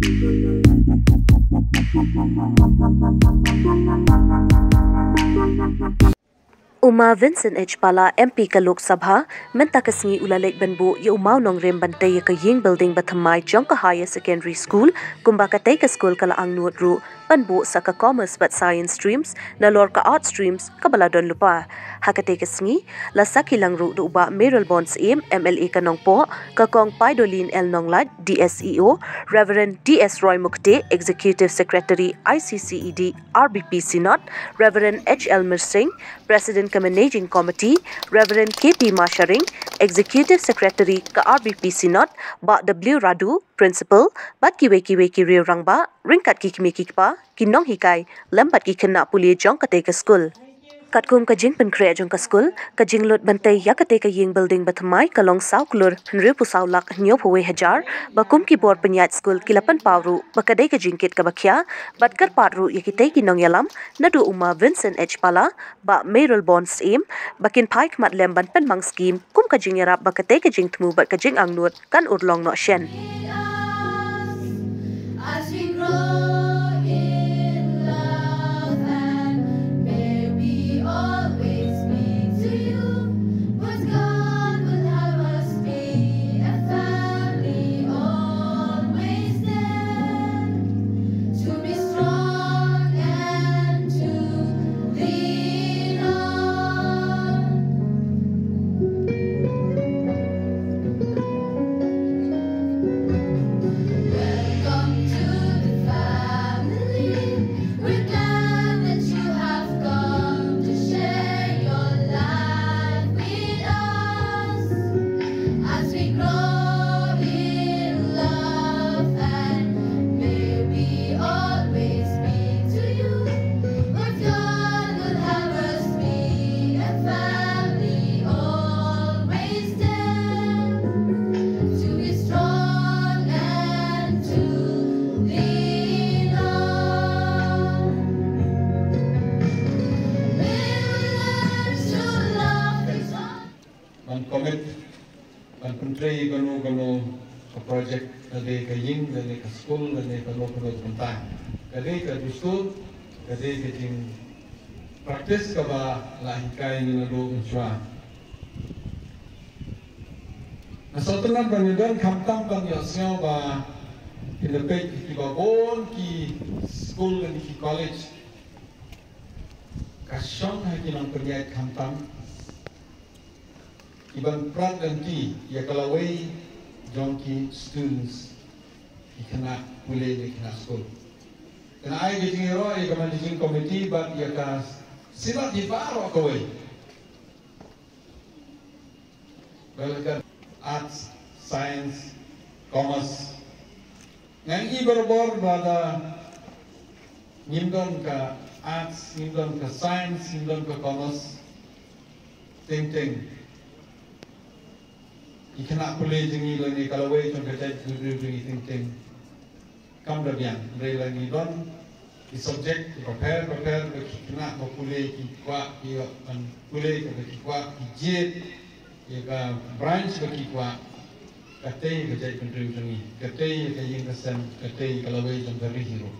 Uma Vincent H. Pala MP ka Lok Sabha menta kasngi ulalek banbu ye umau nong rem bante ye ka ying building bathamai Jongka Higher Secondary School kumba ka tay ka school kala ang nuot ru banbu sa ka commerce but science streams na lor ka art streams ka baladon lupa hakate kasngi la sakilang ru du uba Meryl Bonds MLA ka nong po ka kong Paidolin El Nonglat DSEO Reverend DS Roy Mukte Executive Secretary ICCED RBP Synod Reverend H. Elmer Singh President ka Managing Committee, Reverend KP Masharing, Executive Secretary ka RBP Synod, Ba W. Radu, Principal, Bat Kiwe ki Rio Rangba, Ringkat ki Kimi Kikpa, Kinong Hikai, Lambat ki Kena Puli Jong Kate ka School. Katkum ka jing penkrea jong ka school, ka jing lot bantai ya kate ka ying building bathamai ka long saw klur, henry pusaw lak nyop huwe hajar, bakum ki bor penyat school kilapan pawru, bakadai ka jingkit ka bakya, bat kar patru yakitay kinong yalam, nadu uma Vincent H. Pala, ba Meryl Bonds bakin pai kmat lemban penmang scheme, kum ka jing yarap bakatay ka jing temu bat ka jing angnut, kan urlong no shen. As we grow in love and may we always be to you, but God will have us be a family always there, to be strong and to lean on. Welcome to the family. We're glad that you have come to share your life with us. As we grow in love and may we always be to you, but God will have us be a family always there, to be strong and to lean on. May we learn to love each other. Man commit, man country gano ka project kade ka ying, kade ka school, kade ka local punta, kade ka school, kade ka jing practice ka ba lahikay ni nado insya. Nasotangan banyagan kamtam kan yasnya ba kinapay ki babon ki school dan ki college kasyong hai kinang penyait kamtam Iban prat dan ki ya kalawai jongki students ikana boleh di kena school. Kena ai getting ero ai ka managing committee but ya ka sila di baro kawai. Balagan arts, science, commerce. Nang ibarbor bada nimdon ka arts, nimdon ka science, nimdon ka commerce. Ting. Ikana boleh jengi lagi kalau wei jong kerja jengi ting. Kam lagian, rei lagi don di subject prepare kena boleh kikwa kan boleh kikwa jet ya branch kikwa katei kerja jengi katei yang kesan katei kalau wei jong kerja hero.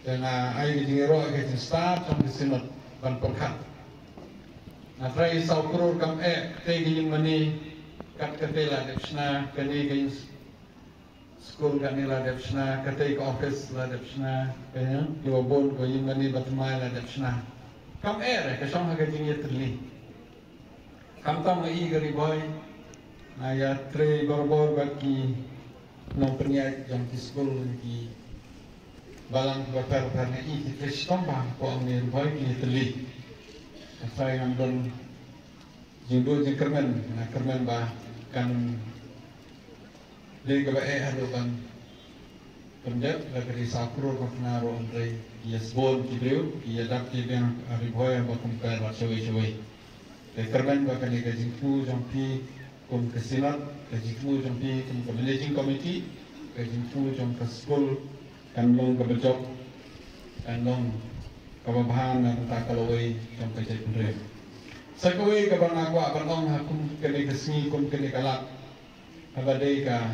Dan ai jengi ro ke start jong kesinot ban perkat. Na try sa ukur kam katei yang mani kat katela depsna kani gain school kanila depsna katei ka office la depsna kanya diwabon ko yin mani batmai la depsna kam ka song ha gajing yetli kam tam i gari boy na ya tre borbor baki no pernya jam di school ki balang bakar karena i ki trestomba ko amir boy ki yetli saya ngon jingdo jingkermen na kermen ba kan lega ba hado kan penjat la kari sakro ko na ro andre yes bon kideu ya dak ti ben ari boy ba compare ba choi le kermen ba kan lega jingfu jampi kom kesinat ke jingfu jampi kom managing committee ke jingfu jam ka school kan long ka bejok kan long kababahan na ta kalaway jam ka jai pendre sa kawai ka bang ako abang hakum kene kasni kum kene kalak abadai ka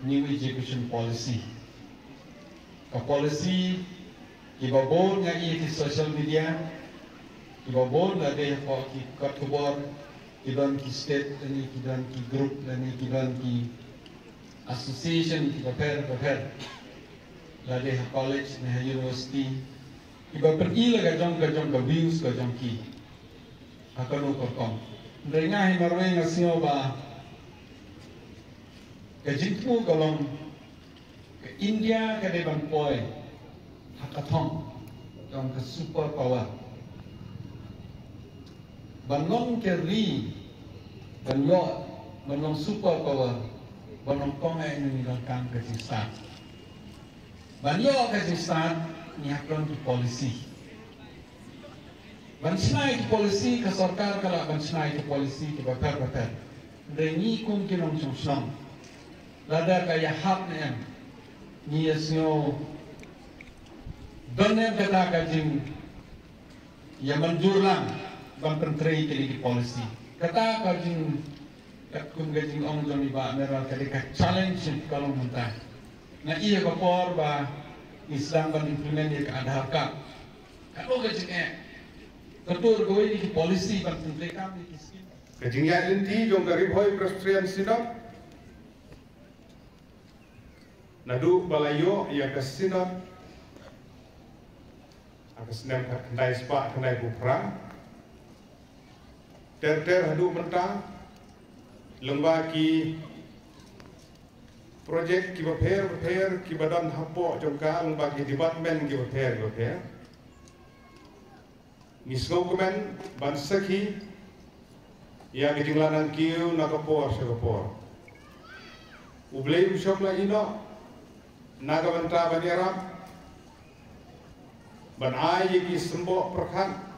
new education policy ka policy ibabol nga i social media ibabol na de ko ki katubor kidan ki state ni kidan ki group ni kidan ki association ki paper la de college na university iba perila ka jong ka views ka jong ki akano ko kom ndrenga hi marwe nga sio ba ka jitmu kalong ka India ka de ban poi hackathon jong ka super power banong keri banong super power banong kong ay nilangkang kasisat banyo kasisat ni hakron ki policy bansnai ki policy ka sarkar kala bansnai ki policy ki bakar rengi kung kinong sungsong lada kaya hap na yan ni yasyo donem kata kajing ya manjur lang bang penteri kali policy kata kajing kung kajing ong jong iba meral kali ka challenge kalau mentah na iya kapor ba Islam ban implement ya ka adhar ka kalau kajing ketur kowe ni policy ban penteri kami kiskin kajing ya inti jong garib hoy prostrian sinop nadu balayo ya kasinop akas nem kendai spa kendai bupra ter hadu mentang lemba ki projek ki baper ki badan hapo jongka lemba ki department ki baper nisgo kemen bansaki ya ki jinglanan kiu nakapor sakapor ublei usop la ino naga banta baniarap ban ai ki sembo perkhan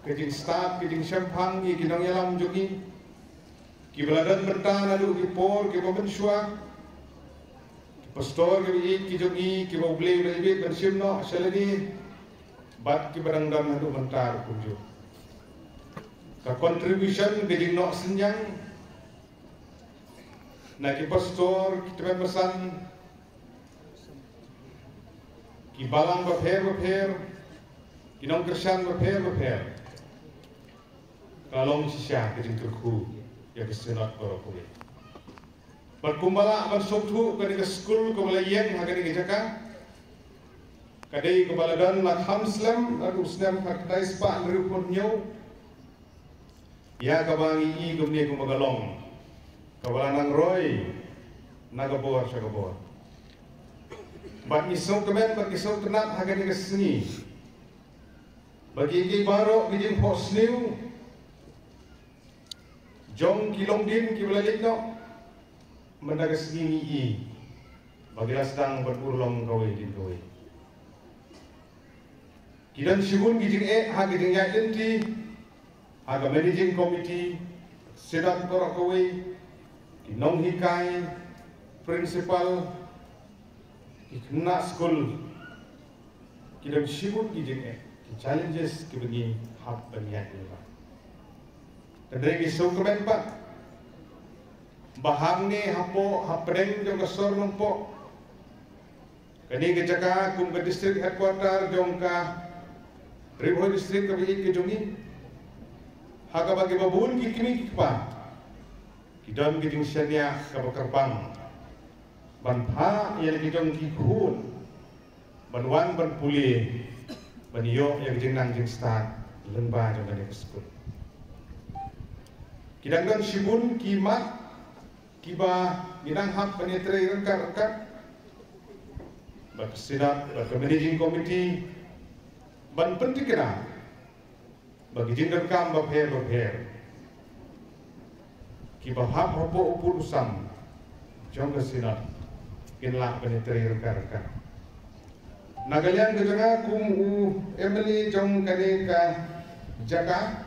kejing start kejing sempang ki kinong yalam jogi ki beladan benta lalu ki por ki babensua pastor ki jogi ki boble lebe bersimno selani bat ki barangdam hadu bentar kunju ka contribution kejing no senjang na ki pastor ki teman pesan ki balang baper kinong kersan baper kalong sisya kejing terku ya kesenat para kuwi berkumbala bersuktu ke skul ke Malayang hagani ke Jaka kadai ke baladan lat hamslam adu snam faktai spa nrupun nyo ya kabangi i gumne ku magalong kawalanang roy nagabor sagabor bat isong kemen bat isong tenat hagani ke sengi bagi ki baro bijin hosniu jong kilong din kibalalit no mendagas gini i bagilah sedang berulong kawai din kawai kidan sibun gijing ha gijing ya inti aga managing committee sedang korak kawai kinong hikai principal kena school kidan sibun gijing challenges kibagi hak penyihat ini kadang isong kemen pak bahang ni hapo hapreng jong kasor nompo kani ke Jaka kum ke district headquarter jong ka Riboy district ke ke jongi haga bagi babun ki kimi pa kidon ki jing senia ka bakerbang ban pha ye ki jong ki khun ban wan ban puli ban yo ye jing nang jing start lemba jong ka school kidanggan sibun kimat kiba ginang hak penetre rengkat bak sidap bak managing committee ban penting kena bagi jinggan kam bapher kiba hak hopo upul usam jong kesinat kinlah penetre rengkat nagalian kejenga kum Emily jong kane ka Jaka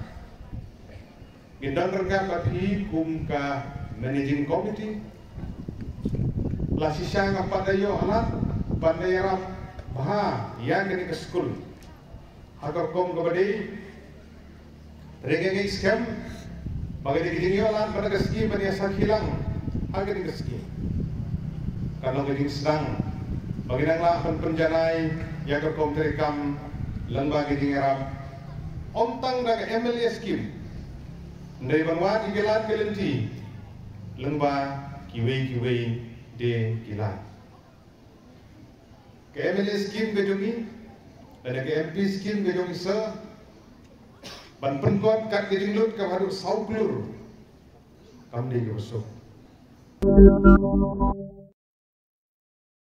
gendang rengkat bathi kum ka managing committee la sisya nga padayo alat pandayarap baha yan kani ke school agar kom gabadi regenge scam bagay digidinyo alat pada keski pada sakhilang agad keski kalau gini sedang Baginanglah penjanai yang kerkom terekam lembaga dingeram ontang daga MLA scheme ndai banwa di gelat kelenti lengba kiwei de gilat ke MLA scheme ke jongi dan ke MP scheme ke jongi se ban penkot kat ke jinglut ke baru sauklur kam de ke besok